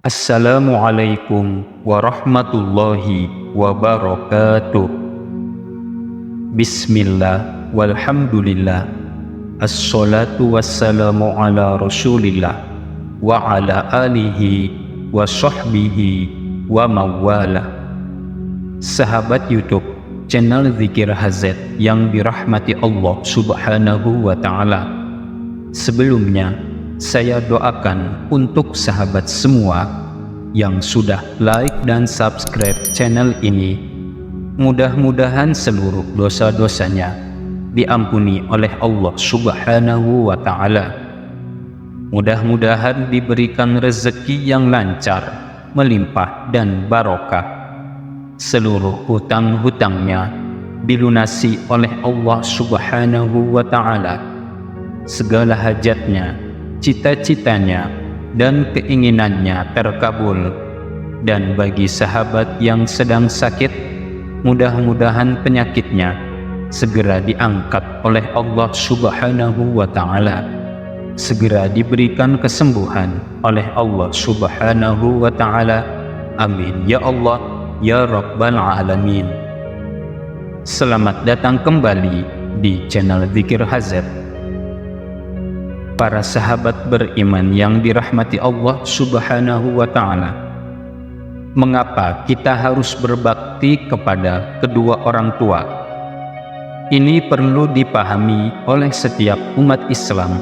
Assalamualaikum warahmatullahi wabarakatuh. Bismillah walhamdulillah. Assalatu wassalamu ala rasulillah wa ala alihi wa sahbihi wa mawala. Sahabat YouTube channel Zikir HZ yang dirahmati Allah subhanahu wa ta'ala, sebelumnya saya doakan untuk sahabat semua yang sudah like dan subscribe channel ini, mudah-mudahan seluruh dosa-dosanya diampuni oleh Allah subhanahu wa ta'ala. Mudah-mudahan diberikan rezeki yang lancar, melimpah dan barokah. Seluruh hutang-hutangnya dilunasi oleh Allah subhanahu wa ta'ala. Segala hajatnya, cita-citanya dan keinginannya terkabul. Dan bagi sahabat yang sedang sakit, mudah-mudahan penyakitnya segera diangkat oleh Allah subhanahu wa ta'ala, segera diberikan kesembuhan oleh Allah subhanahu wa ta'ala. Amin ya Allah ya Rabbal Alamin. Selamat datang kembali di channel Zikir HZ. Para sahabat beriman yang dirahmati Allah subhanahu wa ta'ala, mengapa kita harus berbakti kepada kedua orang tua? Ini perlu dipahami oleh setiap umat Islam.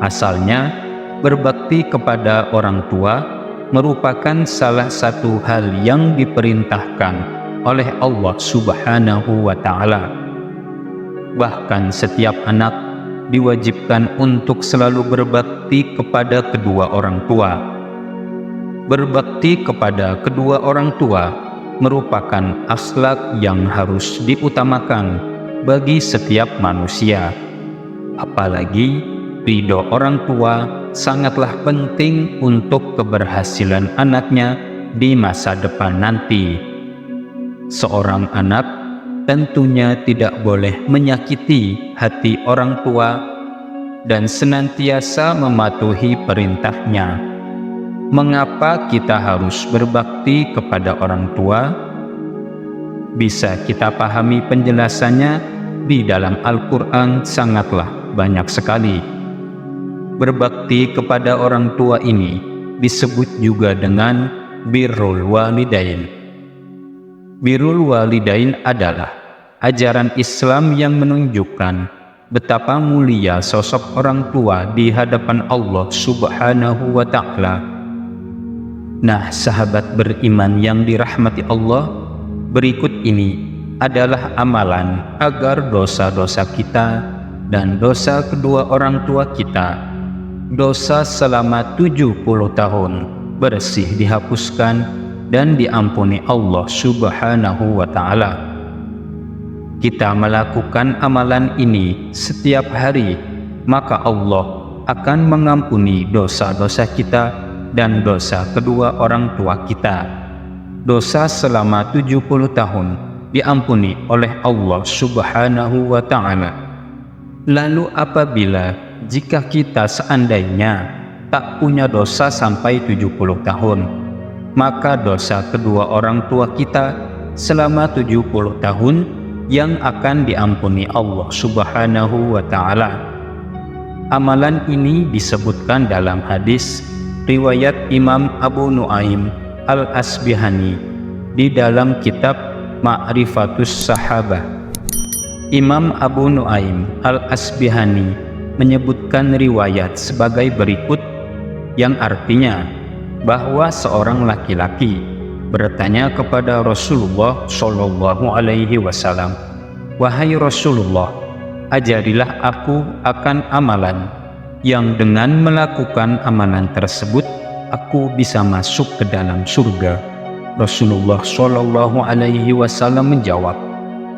Asalnya, berbakti kepada orang tua merupakan salah satu hal yang diperintahkan oleh Allah subhanahu wa ta'ala. Bahkan setiap anak diwajibkan untuk selalu berbakti kepada kedua orang tua. Berbakti kepada kedua orang tua merupakan akhlak yang harus diutamakan bagi setiap manusia. Apalagi ridho orang tua sangatlah penting untuk keberhasilan anaknya di masa depan nanti. Seorang anak tentunya tidak boleh menyakiti hati orang tua dan senantiasa mematuhi perintahnya. Mengapa kita harus berbakti kepada orang tua? Bisa kita pahami penjelasannya di dalam Al-Quran sangatlah banyak sekali. Berbakti kepada orang tua ini disebut juga dengan birrul walidain. Birrul walidain adalah ajaran Islam yang menunjukkan betapa mulia sosok orang tua di hadapan Allah subhanahu wa ta'ala. Nah, sahabat beriman yang dirahmati Allah, berikut ini adalah amalan agar dosa-dosa kita dan dosa kedua orang tua kita, dosa selama 70 tahun, bersih dihapuskan dan diampuni Allah subhanahu wa ta'ala. Kita melakukan amalan ini setiap hari, maka Allah akan mengampuni dosa-dosa kita dan dosa kedua orang tua kita. Dosa selama 70 tahun diampuni oleh Allah subhanahu wa ta'ala. Lalu apabila jika kita seandainya tak punya dosa sampai 70 tahun, maka dosa kedua orang tua kita selama 70 tahun yang akan diampuni Allah subhanahu wa ta'ala. Amalan ini disebutkan dalam hadis riwayat Imam Abu Nuaim Al-Asbihani di dalam kitab Ma'rifatus Sahabah. Imam Abu Nuaim Al-Asbihani menyebutkan riwayat sebagai berikut, yang artinya bahwa seorang laki-laki bertanya kepada Rasulullah Shallallahu Alaihi Wasallam, "Wahai Rasulullah, ajarilah aku akan amalan yang dengan melakukan amalan tersebut aku bisa masuk ke dalam surga." Rasulullah Shallallahu Alaihi Wasallam menjawab,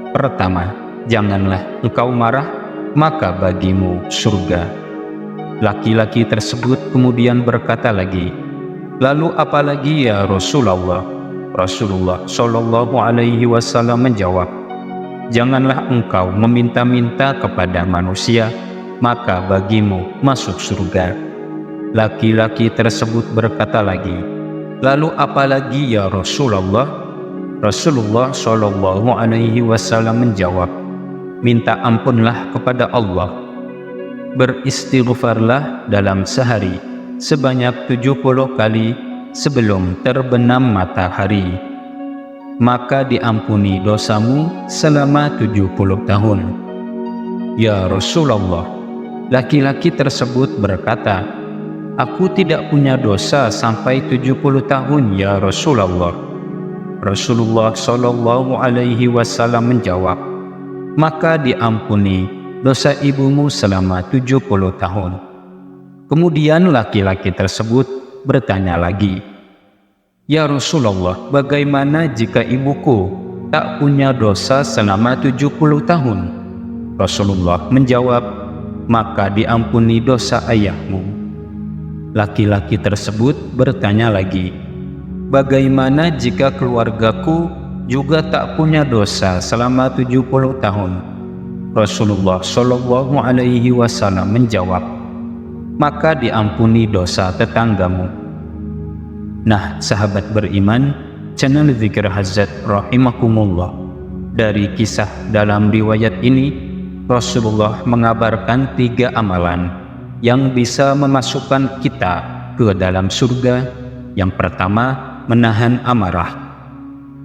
"Pertama, janganlah engkau marah, maka bagimu surga." Laki-laki tersebut kemudian berkata lagi, "Lalu apalagi ya Rasulullah?" Rasulullah Shallallahu Alaihi Wasallam menjawab, "Janganlah engkau meminta-minta kepada manusia, maka bagimu masuk surga." Laki-laki tersebut berkata lagi, Lalu apalagi ya Rasulullah? Rasulullah Shallallahu Alaihi Wasallam menjawab, minta ampunlah kepada Allah. Beristighfarlah dalam sehari sebanyak 70 kali sebelum terbenam matahari, maka diampuni dosamu selama 70 tahun. Ya Rasulullah, laki-laki tersebut berkata, aku tidak punya dosa sampai 70 tahun ya Rasulullah. Rasulullah Shallallahu Alaihi Wasallam menjawab, maka diampuni dosa ibumu selama 70 tahun. Kemudian laki-laki tersebut bertanya lagi, ya Rasulullah, bagaimana jika ibuku tak punya dosa selama 70 tahun? Rasulullah menjawab, maka diampuni dosa ayahmu. Laki-laki tersebut bertanya lagi, bagaimana jika keluargaku juga tak punya dosa selama 70 tahun? Rasulullah Shallallahu Alaihi Wasallam menjawab, maka diampuni dosa tetanggamu. Nah, sahabat beriman, channel Zikir Hazard rahimakumullah, dari kisah dalam riwayat ini, Rasulullah mengabarkan 3 amalan yang bisa memasukkan kita ke dalam surga. Yang pertama, menahan amarah.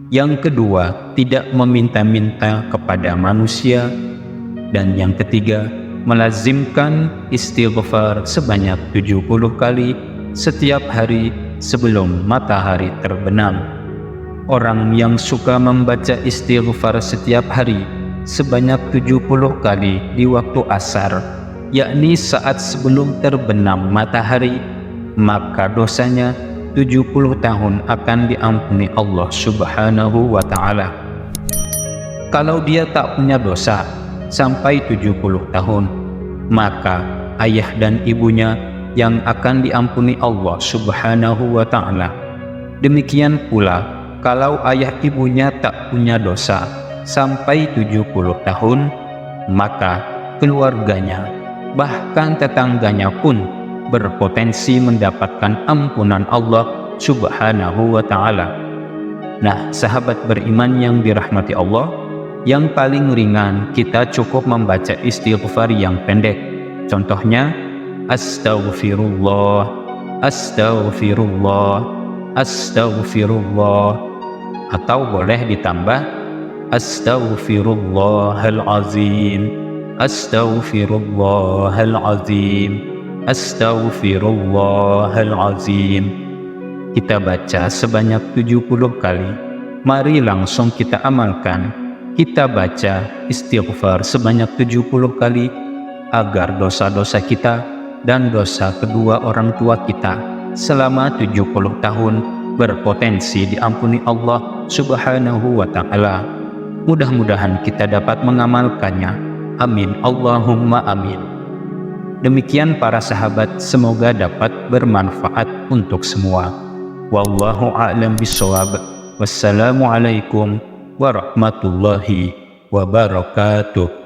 Yang kedua, tidak meminta-minta kepada manusia. Dan yang ketiga, melazimkan istighfar sebanyak 70 kali setiap hari sebelum matahari terbenam. Orang yang suka membaca istighfar setiap hari sebanyak 70 kali di waktu asar, yakni saat sebelum terbenam matahari, maka dosanya 70 tahun akan diampuni Allah Subhanahu wa Ta'ala. Kalau dia tak punya dosa sampai 70 tahun, maka ayah dan ibunya yang akan diampuni Allah Subhanahu wa Ta'ala. Demikian pula kalau ayah ibunya tak punya dosa sampai 70 tahun, maka keluarganya, bahkan tetangganya pun berpotensi mendapatkan ampunan Allah Subhanahu wa Ta'ala. Nah, sahabat beriman yang dirahmati Allah, yang paling ringan kita cukup membaca istighfar yang pendek. Contohnya, Astaghfirullah, Astaghfirullah, Astaghfirullah. Atau boleh ditambah, Astaghfirullahalazim, Astaghfirullahalazim, Astaghfirullahalazim. Kita baca sebanyak 70 kali. Mari langsung kita amalkan. Kita baca istighfar sebanyak 70 kali agar dosa-dosa kita dan dosa kedua orang tua kita selama 70 tahun berpotensi diampuni Allah Subhanahu wa Ta'ala. Mudah-mudahan kita dapat mengamalkannya. Amin Allahumma amin. Demikian para sahabat, semoga dapat bermanfaat untuk semua. Wallahu a'lam bishawab. Wassalamualaikum warahmatullahi wabarakatuh.